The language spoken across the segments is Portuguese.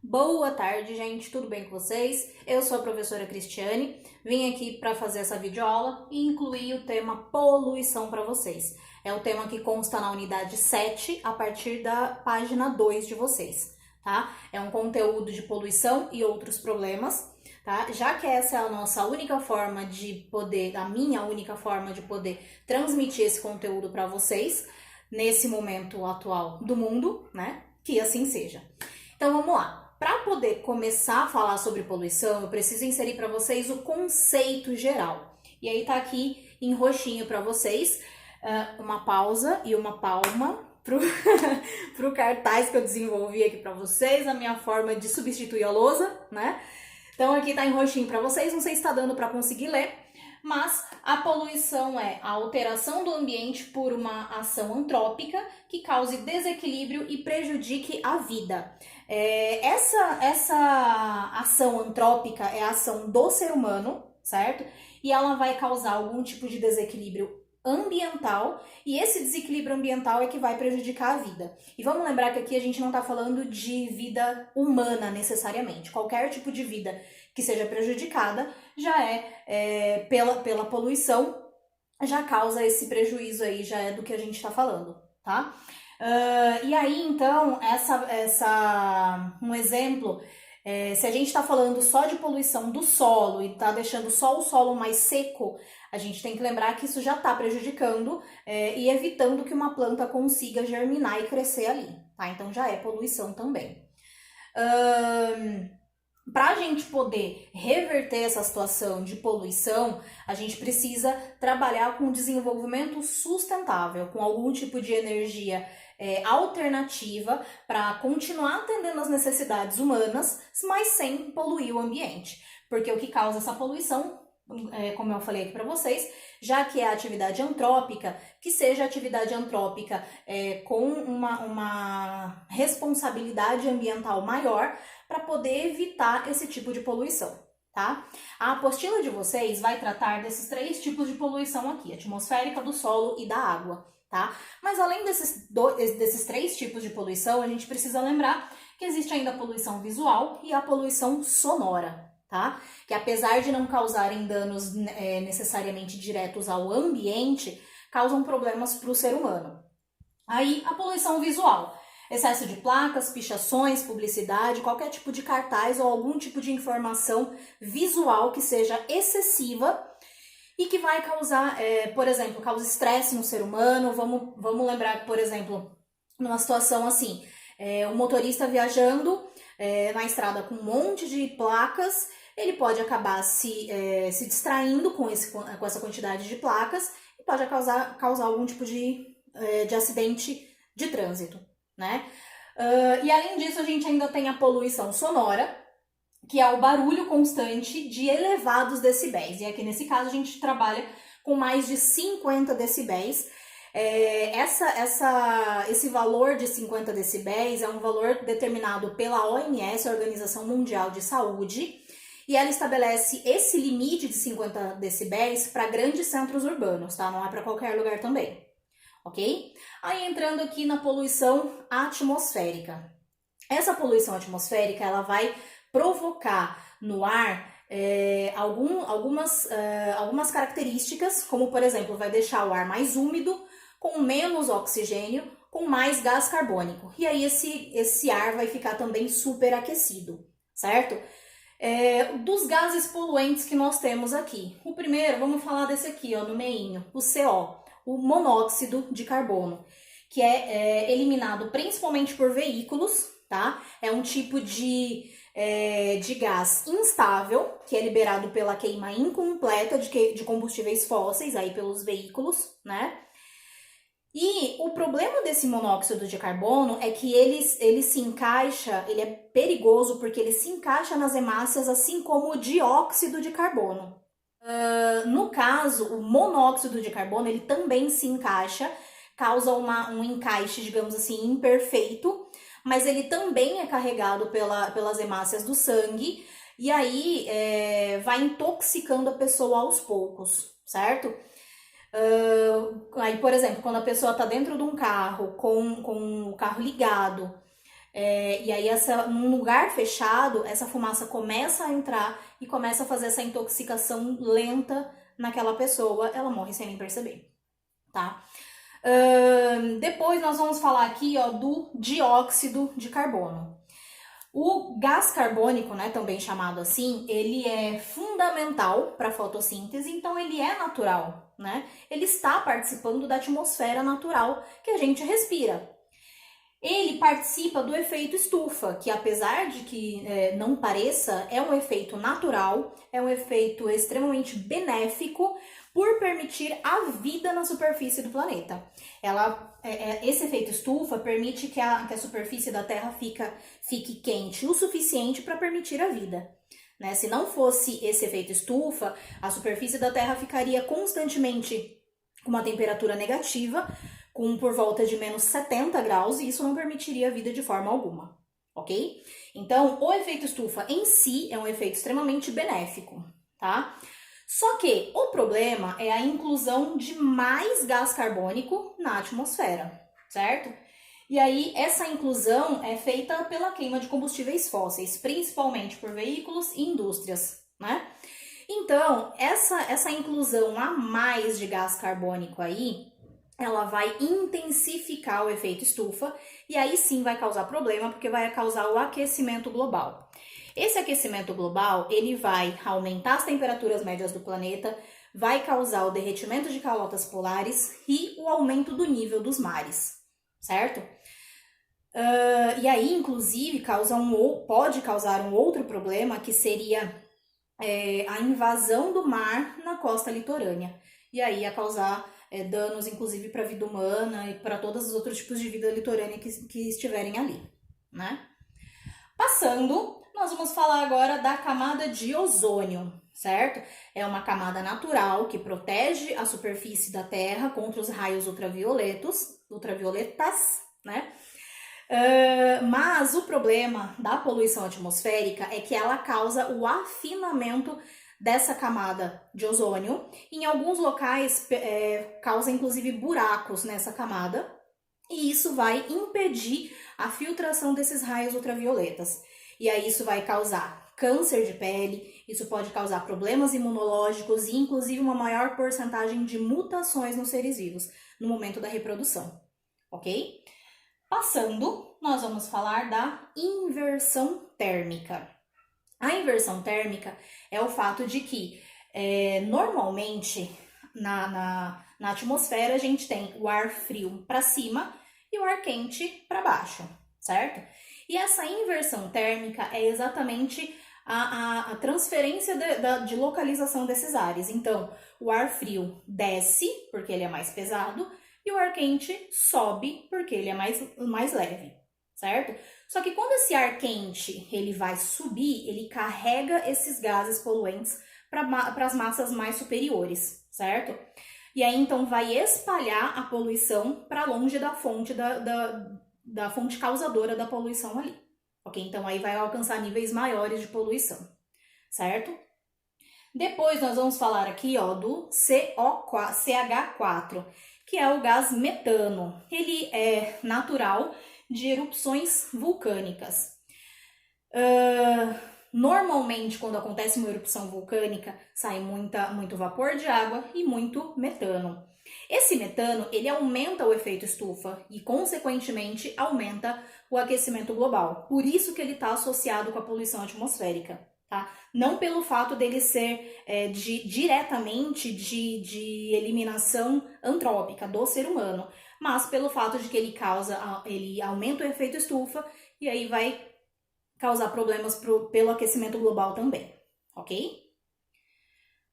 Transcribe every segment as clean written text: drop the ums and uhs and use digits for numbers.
Boa tarde, gente, tudo bem com vocês? Eu sou a professora Cristiane, vim aqui para fazer essa videoaula e incluir o tema poluição para vocês. É o tema que consta na unidade 7, a partir da página 2 de vocês, tá? É um conteúdo de poluição e outros problemas, tá? Já que essa é a nossa única forma de poder, a minha única forma de poder transmitir esse conteúdo para vocês, nesse momento atual do mundo, né? Que assim seja. Então vamos lá. Para poder começar a falar sobre poluição, eu preciso inserir para vocês o conceito geral. E aí tá aqui em roxinho para vocês uma pausa e uma palma pro cartaz que eu desenvolvi aqui para vocês, a minha forma de substituir a lousa, né? Então aqui tá em roxinho para vocês, não sei se está dando para conseguir ler, mas a poluição é a alteração do ambiente por uma ação antrópica que cause desequilíbrio e prejudique a vida. Essa ação antrópica é a ação do ser humano, certo? E ela vai causar algum tipo de desequilíbrio ambiental, e esse desequilíbrio ambiental é que vai prejudicar a vida. E vamos lembrar que aqui a gente não está falando de vida humana necessariamente. Qualquer tipo de vida que seja prejudicada já pela poluição, já causa esse prejuízo aí, já é do que a gente está falando, tá? E aí, então, um exemplo, se a gente está falando só de poluição do solo e está deixando só o solo mais seco, a gente tem que lembrar que isso já está prejudicando e evitando que uma planta consiga germinar e crescer ali, tá? Então já é poluição também. Para a gente poder reverter essa situação de poluição, a gente precisa trabalhar com desenvolvimento sustentável, com algum tipo de energia alternativa para continuar atendendo às necessidades humanas, mas sem poluir o ambiente. Porque o que causa essa poluição, como eu falei aqui para vocês, já que é atividade antrópica, que seja atividade antrópica com uma responsabilidade ambiental maior para poder evitar esse tipo de poluição, tá? A apostila de vocês vai tratar desses 3 tipos de poluição aqui, atmosférica, do solo e da água, tá? Mas além desses 3 tipos de poluição, a gente precisa lembrar que existe ainda a poluição visual e a poluição sonora, tá? Que apesar de não causarem danos necessariamente diretos ao ambiente, causam problemas para o ser humano. Aí, a poluição visual. Excesso de placas, pichações, publicidade, qualquer tipo de cartaz ou algum tipo de informação visual que seja excessiva e que vai causar, por exemplo, causa estresse no ser humano. Vamos lembrar que, por exemplo, numa situação assim, o motorista viajando na estrada com um monte de placas, ele pode acabar se distraindo com essa quantidade de placas e pode causar algum tipo de acidente de trânsito, né? E além disso, a gente ainda tem a poluição sonora, que é o barulho constante de elevados decibéis. E aqui nesse caso a gente trabalha com mais de 50 decibéis. Esse valor de 50 decibéis é um valor determinado pela OMS, Organização Mundial de Saúde, e ela estabelece esse limite de 50 decibéis para grandes centros urbanos, tá? Não é para qualquer lugar também, ok? Aí entrando aqui na poluição atmosférica. Essa poluição atmosférica, ela vai provocar no ar algumas características, como por exemplo, vai deixar o ar mais úmido, com menos oxigênio, com mais gás carbônico. E aí esse ar vai ficar também superaquecido, certo? Dos gases poluentes que nós temos aqui. O primeiro, vamos falar desse aqui, ó, no meinho, o CO, o monóxido de carbono, que é eliminado principalmente por veículos, tá? É um tipo de gás instável, que é liberado pela queima incompleta de combustíveis fósseis, aí pelos veículos, né? E o problema desse monóxido de carbono é que ele se encaixa, ele é perigoso porque ele se encaixa nas hemácias, assim como o dióxido de carbono. No caso, o monóxido de carbono, ele também se encaixa, causa um encaixe, digamos assim, imperfeito, mas ele também é carregado pelas hemácias do sangue, e aí vai intoxicando a pessoa aos poucos, certo? Aí, por exemplo, quando a pessoa está dentro de um carro, com o carro ligado, E aí, num lugar fechado, essa fumaça começa a entrar e começa a fazer essa intoxicação lenta naquela pessoa, ela morre sem nem perceber, tá? Depois nós vamos falar aqui, ó, do dióxido de carbono. O gás carbônico, né, também chamado assim, ele é fundamental para a fotossíntese, então ele é natural, né? Ele está participando da atmosfera natural que a gente respira. Ele participa do efeito estufa, que apesar de que não pareça, é um efeito natural, é um efeito extremamente benéfico por permitir a vida na superfície do planeta. Esse efeito estufa permite que a superfície da Terra fique quente o suficiente para permitir a vida. Né? Se não fosse esse efeito estufa, a superfície da Terra ficaria constantemente com uma temperatura negativa, com por volta de menos 70 graus, e isso não permitiria a vida de forma alguma, ok? Então, o efeito estufa em si é um efeito extremamente benéfico, tá? Só que o problema é a inclusão de mais gás carbônico na atmosfera, certo? E aí, essa inclusão é feita pela queima de combustíveis fósseis, principalmente por veículos e indústrias, né? Então, essa inclusão a mais de gás carbônico aí, ela vai intensificar o efeito estufa e aí sim vai causar problema, porque vai causar o aquecimento global. Esse aquecimento global, ele vai aumentar as temperaturas médias do planeta, vai causar o derretimento de calotas polares e o aumento do nível dos mares, certo? E aí, inclusive, pode causar um outro problema, que seria a invasão do mar na costa litorânea. E aí ia causar danos, inclusive, para a vida humana e para todos os outros tipos de vida litorânea que estiverem ali, né? Passando, nós vamos falar agora da camada de ozônio, certo? É uma camada natural que protege a superfície da Terra contra os raios ultravioletas, né? Mas o problema da poluição atmosférica é que ela causa o afinamento dessa camada de ozônio. Em alguns locais causa inclusive buracos nessa camada, e isso vai impedir a filtração desses raios ultravioletas. E aí isso vai causar câncer de pele, isso pode causar problemas imunológicos e inclusive uma maior porcentagem de mutações nos seres vivos no momento da reprodução, ok? Passando, nós vamos falar da inversão térmica. A inversão térmica é o fato de que, normalmente, na atmosfera, a gente tem o ar frio para cima e o ar quente para baixo, certo? E essa inversão térmica é exatamente a transferência de localização desses ares. Então, o ar frio desce, porque ele é mais pesado, e o ar quente sobe, porque ele é mais leve, certo? Só que quando esse ar quente ele vai subir, ele carrega esses gases poluentes para as massas mais superiores, certo? E aí então vai espalhar a poluição para longe da fonte da fonte causadora da poluição ali, ok? Então aí vai alcançar níveis maiores de poluição, certo? Depois nós vamos falar aqui, ó, do CH4, que é o gás metano. Ele é natural de erupções vulcânicas. Normalmente, quando acontece uma erupção vulcânica, sai muito vapor de água e muito metano. Esse metano, ele aumenta o efeito estufa e, consequentemente, aumenta o aquecimento global. Por isso que ele está associado com a poluição atmosférica, tá? Não pelo fato dele ser diretamente de eliminação antrópica do ser humano, mas pelo fato de que ele aumenta o efeito estufa e aí vai causar problemas pelo aquecimento global também, ok?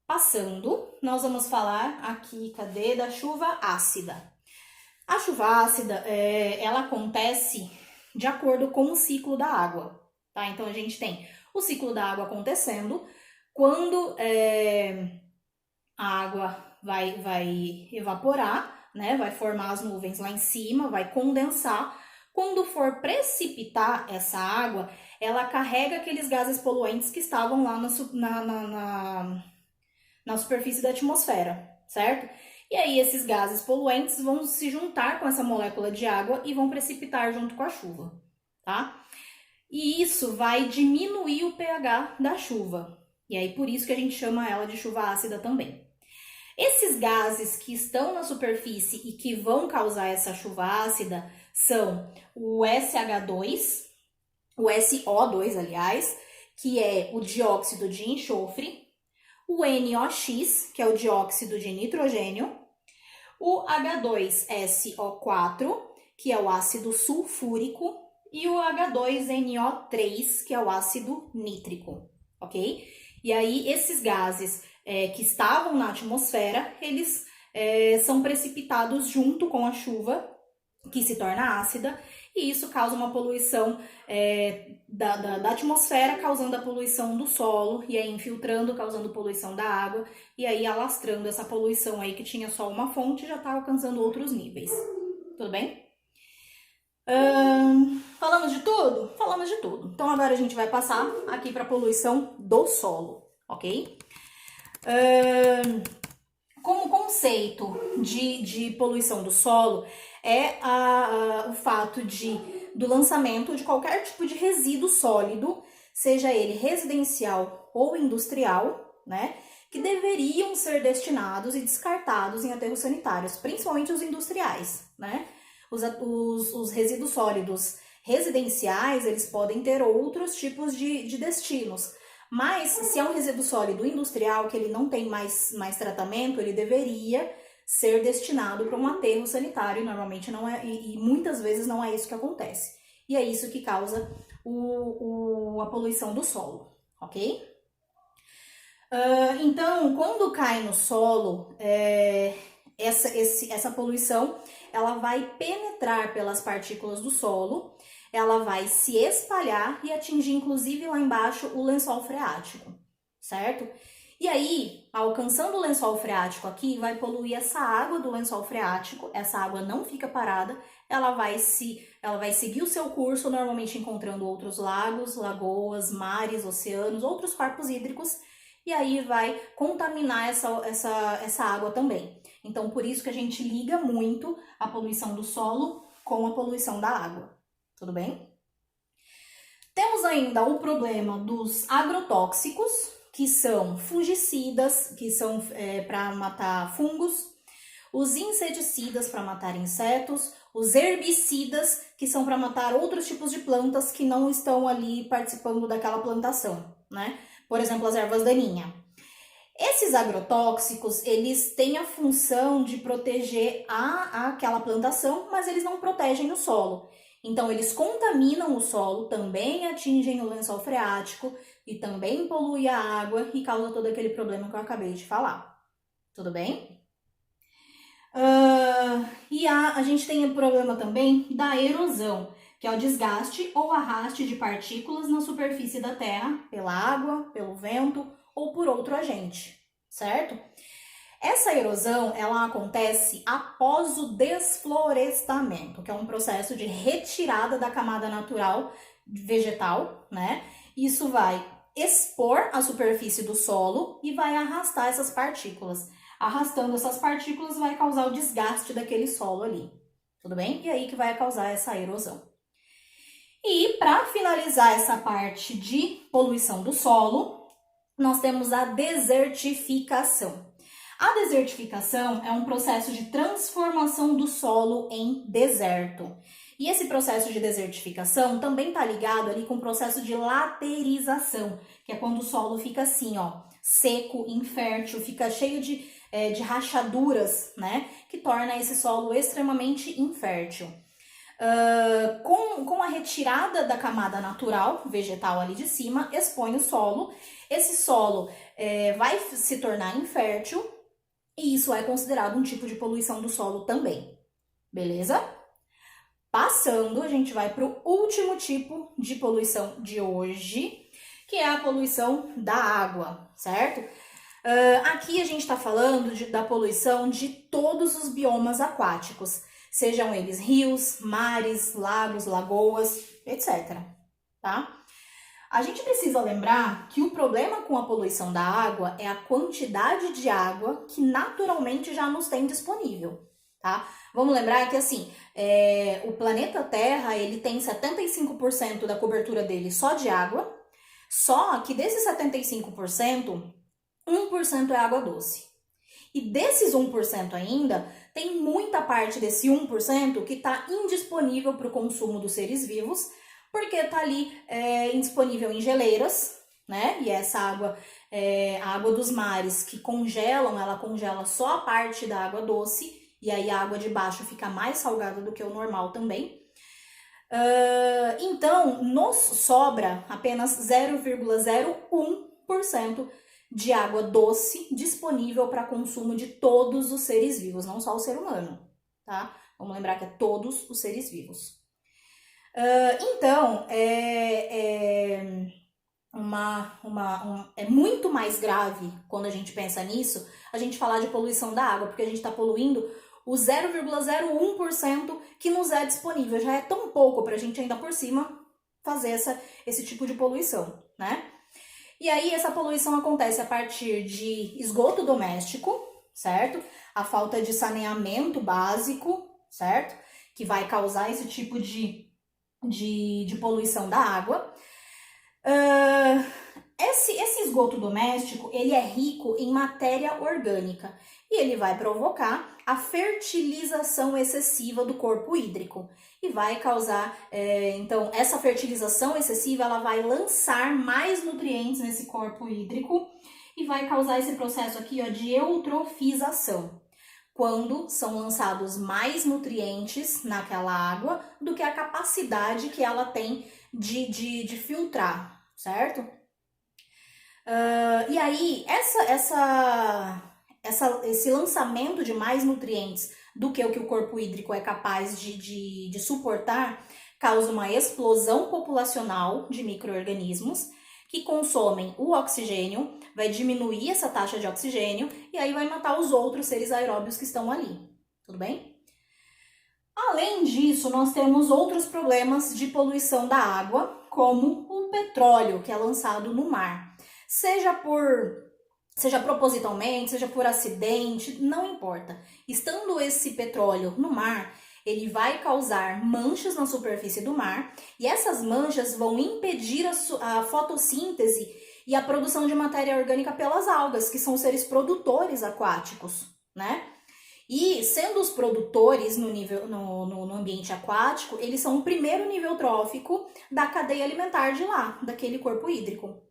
Passando, nós vamos falar aqui, da chuva ácida. A chuva ácida, ela acontece de acordo com o ciclo da água, tá? Então, a gente tem o ciclo da água acontecendo quando a água vai evaporar, né? Vai formar as nuvens lá em cima, vai condensar. Quando for precipitar essa água, ela carrega aqueles gases poluentes que estavam lá na superfície da atmosfera, certo? E aí esses gases poluentes vão se juntar com essa molécula de água e vão precipitar junto com a chuva, tá? E isso vai diminuir o pH da chuva. E aí por isso que a gente chama ela de chuva ácida também. Esses gases que estão na superfície e que vão causar essa chuva ácida são o SH2, o SO2, aliás, que é o dióxido de enxofre, o NOx, que é o dióxido de nitrogênio, o H2SO4, que é o ácido sulfúrico, e o H2NO3, que é o ácido nítrico, ok? E aí, esses gases que estavam na atmosfera, eles são precipitados junto com a chuva, que se torna ácida, e isso causa uma poluição da atmosfera, causando a poluição do solo, e aí infiltrando, causando poluição da água, e aí alastrando essa poluição aí que tinha só uma fonte, já está alcançando outros níveis. Tudo bem? Falamos de tudo? Falamos de tudo. Então agora a gente vai passar aqui para a poluição do solo, ok? Como conceito de poluição do solo é o fato do lançamento de qualquer tipo de resíduo sólido, seja ele residencial ou industrial, né, que deveriam ser destinados e descartados em aterros sanitários, principalmente os industriais, né? Os resíduos sólidos residenciais, eles podem ter outros tipos de destinos, mas se é um resíduo sólido industrial que ele não tem mais tratamento, ele deveria ser destinado para um aterro sanitário, normalmente não é, e muitas vezes não é isso que acontece. E é isso que causa a poluição do solo, ok? Então, quando cai no solo, essa poluição, ela vai penetrar pelas partículas do solo, ela vai se espalhar e atingir, inclusive, lá embaixo o lençol freático, certo? E aí, alcançando o lençol freático aqui, vai poluir essa água do lençol freático, essa água não fica parada, ela vai seguir o seu curso, normalmente encontrando outros lagos, lagoas, mares, oceanos, outros corpos hídricos, e aí vai contaminar essa água também. Então, por isso que a gente liga muito a poluição do solo com a poluição da água. Tudo bem? Temos ainda o problema dos agrotóxicos, que são fungicidas, que são para matar fungos, os inseticidas para matar insetos, os herbicidas, que são para matar outros tipos de plantas que não estão ali participando daquela plantação, né? Por exemplo, as ervas daninhas. Esses agrotóxicos, eles têm a função de proteger aquela plantação, mas eles não protegem o solo. Então, eles contaminam o solo, também atingem o lençol freático e também poluem a água e causa todo aquele problema que eu acabei de falar. Tudo bem? E a gente tem o problema também da erosão, que é o desgaste ou arraste de partículas na superfície da terra, pela água, pelo vento ou por outro agente, certo? Essa erosão, ela acontece após o desflorestamento, que é um processo de retirada da camada natural vegetal, né? Isso vai expor a superfície do solo e vai arrastar essas partículas. Arrastando essas partículas vai causar o desgaste daquele solo ali, tudo bem? E aí que vai causar essa erosão. E para finalizar essa parte de poluição do solo, nós temos a desertificação. A desertificação é um processo de transformação do solo em deserto. E esse processo de desertificação também está ligado ali com o processo de laterização, que é quando o solo fica assim, ó, seco, infértil, fica cheio de rachaduras, né, que torna esse solo extremamente infértil. Com a retirada da camada natural, vegetal ali de cima, expõe o solo. Esse solo vai se tornar infértil e isso é considerado um tipo de poluição do solo também, beleza? Passando, a gente vai para o último tipo de poluição de hoje, que é a poluição da água, certo? Aqui a gente está falando da poluição de todos os biomas aquáticos, sejam eles rios, mares, lagos, lagoas, etc. Tá? A gente precisa lembrar que o problema com a poluição da água é a quantidade de água que naturalmente já nos tem disponível. tá? Vamos lembrar que, assim, o planeta Terra, ele tem 75% da cobertura dele só de água, só que desses 75%, 1% é água doce. E desses 1% ainda, tem muita parte desse 1% que está indisponível para o consumo dos seres vivos, porque está ali indisponível em geleiras, né? E essa água, a água dos mares que congelam, ela congela só a parte da água doce, e aí a água de baixo fica mais salgada do que o normal também. Então, nos sobra apenas 0,01% de água doce disponível para consumo de todos os seres vivos, não só o ser humano, tá? Vamos lembrar que é todos os seres vivos. Então, é muito mais grave quando a gente pensa nisso, a gente falar de poluição da água, porque a gente está poluindo o 0,01% que nos é disponível. Já é tão pouco para a gente ainda por cima fazer esse tipo de poluição, né? E aí essa poluição acontece a partir de esgoto doméstico, certo? A falta de saneamento básico, certo? Que vai causar esse tipo de poluição da água. Esse esgoto doméstico, ele é rico em matéria orgânica e ele vai provocar a fertilização excessiva do corpo hídrico e vai causar, então, essa fertilização excessiva, ela vai lançar mais nutrientes nesse corpo hídrico e vai causar esse processo aqui, ó, de eutrofização, quando são lançados mais nutrientes naquela água do que a capacidade que ela tem de filtrar, certo? E aí, esse lançamento de mais nutrientes do que o corpo hídrico é capaz de suportar causa uma explosão populacional de micro-organismos que consomem o oxigênio, vai diminuir essa taxa de oxigênio e aí vai matar os outros seres aeróbios que estão ali, tudo bem? Além disso, nós temos outros problemas de poluição da água, como o petróleo que é lançado no mar. Seja propositalmente, seja por acidente, não importa. Estando esse petróleo no mar, ele vai causar manchas na superfície do mar e essas manchas vão impedir a fotossíntese e a produção de matéria orgânica pelas algas, que são seres produtores aquáticos, né? E sendo os produtores no ambiente aquático, eles são o primeiro nível trófico da cadeia alimentar de lá, daquele corpo hídrico.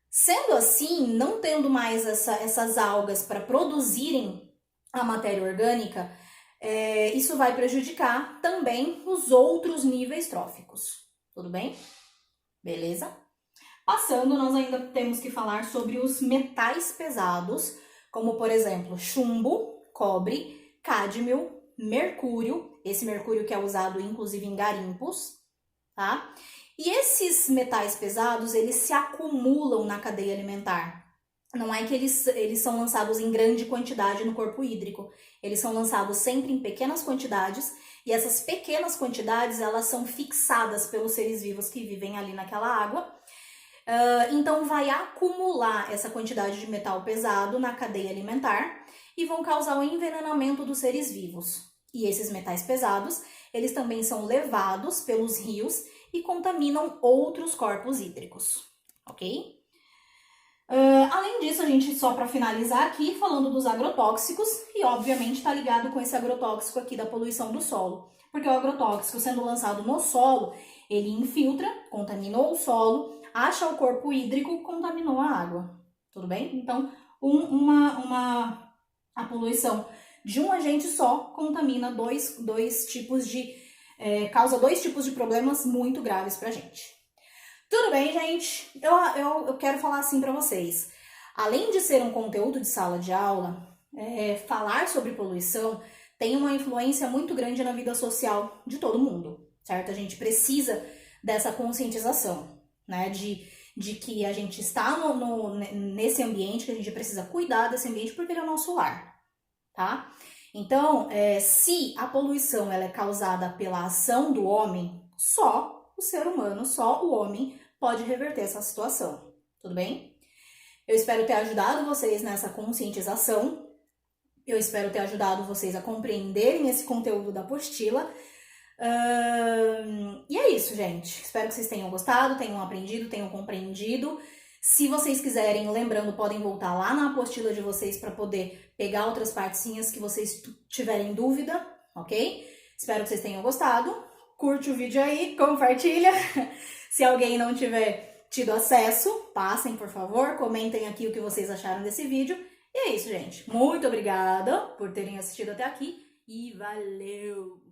Sendo assim, não tendo mais essas algas para produzirem a matéria orgânica, isso vai prejudicar também os outros níveis tróficos. Tudo bem? Beleza? Passando, nós ainda temos que falar sobre os metais pesados, como por exemplo, chumbo, cobre, cádmio, mercúrio, esse mercúrio que é usado inclusive em garimpos, tá? E esses metais pesados, eles se acumulam na cadeia alimentar. Não é que eles são lançados em grande quantidade no corpo hídrico. Eles são lançados sempre em pequenas quantidades e essas pequenas quantidades, elas são fixadas pelos seres vivos que vivem ali naquela água. Então, vai acumular essa quantidade de metal pesado na cadeia alimentar e vão causar o envenenamento dos seres vivos. E esses metais pesados, eles também são levados pelos rios e contaminam outros corpos hídricos, ok? Além disso, a gente, só para finalizar aqui, falando dos agrotóxicos, e obviamente está ligado com esse agrotóxico aqui da poluição do solo, porque o agrotóxico sendo lançado no solo, ele infiltra, contaminou o solo, acha o corpo hídrico, contaminou a água, tudo bem? Então, a poluição de um agente só contamina causa dois tipos de problemas muito graves pra gente. Tudo bem, gente? Eu quero falar assim pra vocês. Além de ser um conteúdo de sala de aula, falar sobre poluição tem uma influência muito grande na vida social de todo mundo, certo? A gente precisa dessa conscientização, né? De que a gente está nesse ambiente, que a gente precisa cuidar desse ambiente porque ele é o nosso lar, tá? Então, se a poluição ela é causada pela ação do homem, só o ser humano, só o homem pode reverter essa situação, tudo bem? Eu espero ter ajudado vocês nessa conscientização Eu espero ter ajudado vocês a compreenderem esse conteúdo da apostila. E é isso, gente. Espero que vocês tenham gostado, tenham aprendido, tenham compreendido. Se vocês quiserem, lembrando, podem voltar lá na apostila de vocês para poder pegar outras partezinhas que vocês tiverem dúvida, ok? Espero que vocês tenham gostado. Curte o vídeo aí, compartilha. Se alguém não tiver tido acesso, passem, por favor, comentem aqui o que vocês acharam desse vídeo. E é isso, gente. Muito obrigada por terem assistido até aqui e valeu!